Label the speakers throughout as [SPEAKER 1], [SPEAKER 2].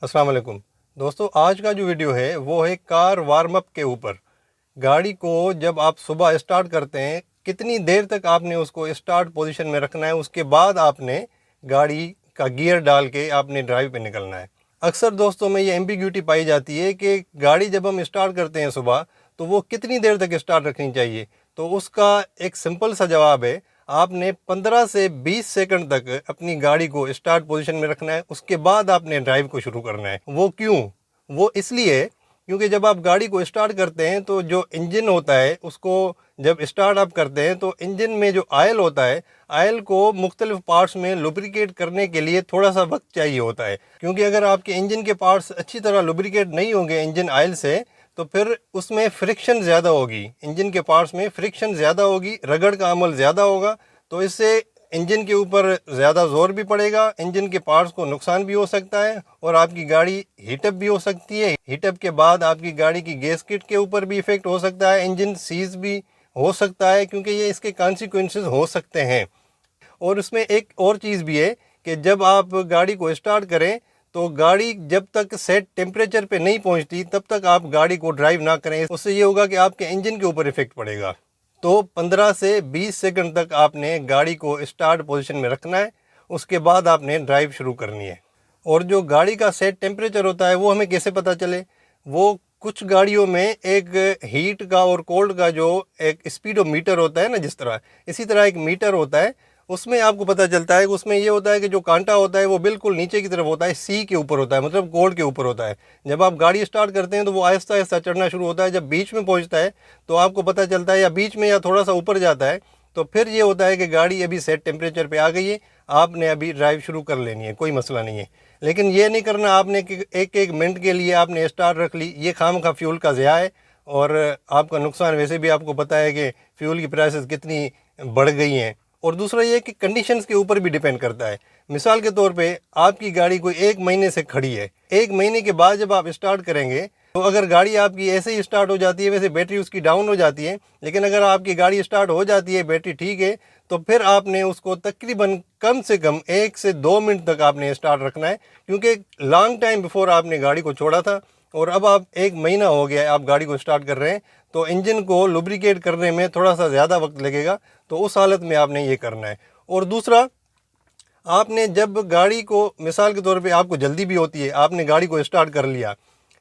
[SPEAKER 1] अस्सलाम वालेकुम दोस्तों, आज का जो वीडियो है वो है कार वार्म अप के ऊपर। गाड़ी को जब आप सुबह स्टार्ट करते हैं, कितनी देर तक आपने उसको स्टार्ट पोजीशन में रखना है, उसके बाद आपने गाड़ी का गियर डाल के आपने ड्राइव पे निकलना है। अक्सर दोस्तों में ये एम्बिग्यूटी पाई जाती है कि गाड़ी जब हम स्टार्ट करते हैं सुबह, तो वो कितनी देर तक स्टार्ट रखनी चाहिए। तो उसका एक सिंपल सा जवाब है, आपने 15 से 20 सेकंड तक अपनी गाड़ी को स्टार्ट पोजीशन में रखना है, उसके बाद आपने ड्राइव को शुरू करना है। वो क्यों? वो इसलिए क्योंकि जब आप गाड़ी को स्टार्ट करते हैं तो जो इंजन होता है उसको जब स्टार्ट अप करते हैं तो इंजन में जो आयल होता है, आयल को मुख्तलिफ पार्ट्स में लुब्रिकेट करने के लिए थोड़ा सा वक्त चाहिए होता है। क्योंकि अगर आपके इंजन के पार्ट्स अच्छी तरह लुब्रिकेट नहीं होंगे इंजन आयल से, तो फिर उसमें फ्रिक्शन ज़्यादा होगी, इंजन के पार्ट्स में फ्रिक्शन ज़्यादा होगी, रगड़ का अमल ज़्यादा होगा, तो इससे इंजन के ऊपर ज़्यादा ज़ोर भी पड़ेगा, इंजन के पार्ट्स को नुकसान भी हो सकता है और आपकी गाड़ी हीटअप भी हो सकती है। हीटअप के बाद आपकी गाड़ी की गैस किट के ऊपर भी इफ़ेक्ट हो सकता है, इंजन सीज भी हो सकता है, क्योंकि ये इसके कॉन्सिक्वेंसेस हो सकते हैं। और उसमें एक और चीज़ भी है कि जब आप गाड़ी को स्टार्ट करें तो गाड़ी जब तक सेट टेम्परेचर पे नहीं पहुंचती तब तक आप गाड़ी को ड्राइव ना करें। उससे ये होगा कि आपके इंजन के ऊपर इफेक्ट पड़ेगा। तो 15 से 20 सेकंड तक आपने गाड़ी को स्टार्ट पोजीशन में रखना है, उसके बाद आपने ड्राइव शुरू करनी है। और जो गाड़ी का सेट टेम्परेचर होता है वो हमें कैसे पता चले? वो कुछ गाड़ियों में एक हीट का और कोल्ड का जो एक स्पीडोमीटर होता है ना, जिस तरह इसी तरह एक मीटर होता है, उसमें आपको पता चलता है कि उसमें ये होता है कि जो कांटा होता है वो बिल्कुल नीचे की तरफ होता है, सी के ऊपर होता है, मतलब कोल्ड के ऊपर होता है। जब आप गाड़ी स्टार्ट करते हैं तो वो आहिस्ता आहिस्ता चढ़ना शुरू होता है, जब बीच में पहुंचता है तो आपको पता चलता है, या बीच में या थोड़ा सा ऊपर जाता है, तो फिर ये होता है कि गाड़ी अभी सेट टेम्परेचर पे आ गई है, आपने अभी ड्राइव शुरू कर लेनी है, कोई मसला नहीं है। लेकिन ये नहीं करना आपने कि एक एक मिनट के लिए आपने स्टार्ट रख ली, ये खामखा फ्यूल का ज़िया है और आपका नुकसान। वैसे भी आपको पता है कि फ्यूल की प्राइसेस कितनी बढ़ गई हैं। और दूसरा ये कि कंडीशंस के ऊपर भी डिपेंड करता है। मिसाल के तौर पे आपकी गाड़ी कोई 1 महीने से खड़ी है, 1 महीने के बाद जब आप स्टार्ट करेंगे तो अगर गाड़ी आपकी ऐसे ही स्टार्ट हो जाती है, वैसे बैटरी उसकी डाउन हो जाती है, लेकिन अगर आपकी गाड़ी स्टार्ट हो जाती है, बैटरी ठीक है, तो फिर आपने उसको तकरीबन कम से कम 1 से 2 मिनट तक आपने स्टार्ट रखना है। क्योंकि लॉन्ग टाइम बिफोर आपने गाड़ी को छोड़ा था और अब आप 1 महीना हो गया है आप गाड़ी को स्टार्ट कर रहे हैं, तो इंजन को लुब्रिकेट करने में थोड़ा सा ज़्यादा वक्त लगेगा, तो उस हालत में आपने ये करना है। और दूसरा, आपने जब गाड़ी को, मिसाल के तौर पे आपको जल्दी भी होती है, आपने गाड़ी को स्टार्ट कर लिया,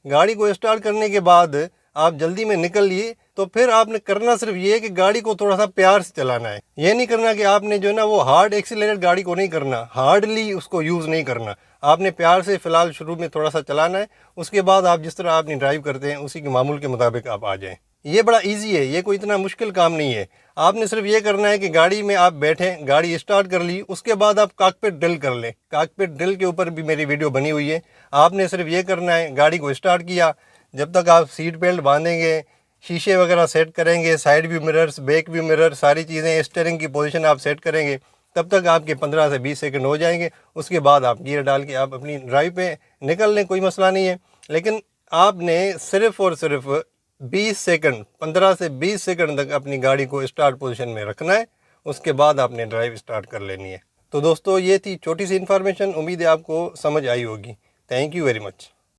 [SPEAKER 1] गाड़ी को स्टार्ट करने के बाद आप जल्दी में निकल लिए, तो फिर आपने करना सिर्फ ये कि गाड़ी को थोड़ा सा प्यार से चलाना है। ये नहीं करना कि आपने जो है ना वो हार्ड एक्सीलरेट गाड़ी को नहीं करना, हार्डली उसको यूज़ नहीं करना, आपने प्यार से फ़िलहाल शुरू में थोड़ा सा चलाना है, उसके बाद आप जिस तरह आपने ड्राइव करते हैं उसी के मामूल के मुताबिक आप आ जाएँ। ये बड़ा इजी है, ये कोई इतना मुश्किल काम नहीं है। आपने सिर्फ ये करना है कि गाड़ी में आप बैठें, गाड़ी स्टार्ट कर ली, उसके बाद आप कॉकपिट ड्रिल कर लें। कॉकपिट ड्रिल के ऊपर भी मेरी वीडियो बनी हुई है। आपने सिर्फ ये करना है, गाड़ी को स्टार्ट किया, जब तक आप सीट बेल्ट बांधेंगे, शीशे वगैरह सेट करेंगे, side view mirrors, back view mirror, सारी चीज़ें, स्टीयरिंग की पोजीशन आप सेट करेंगे, तब तक आपके 15 से 20 सेकंड हो जाएंगे। उसके बाद आप गियर डाल के आप अपनी ड्राइव पे निकल लें, कोई मसला नहीं है। लेकिन आपने सिर्फ़ और सिर्फ 20 सेकंड, 15 से 20 सेकंड तक अपनी गाड़ी को स्टार्ट पोजीशन में रखना है, उसके बाद आपने ड्राइव स्टार्ट कर लेनी है। तो दोस्तों, ये थी छोटी सी इन्फॉर्मेशन, उम्मीद है आपको समझ आई होगी। Thank you very much.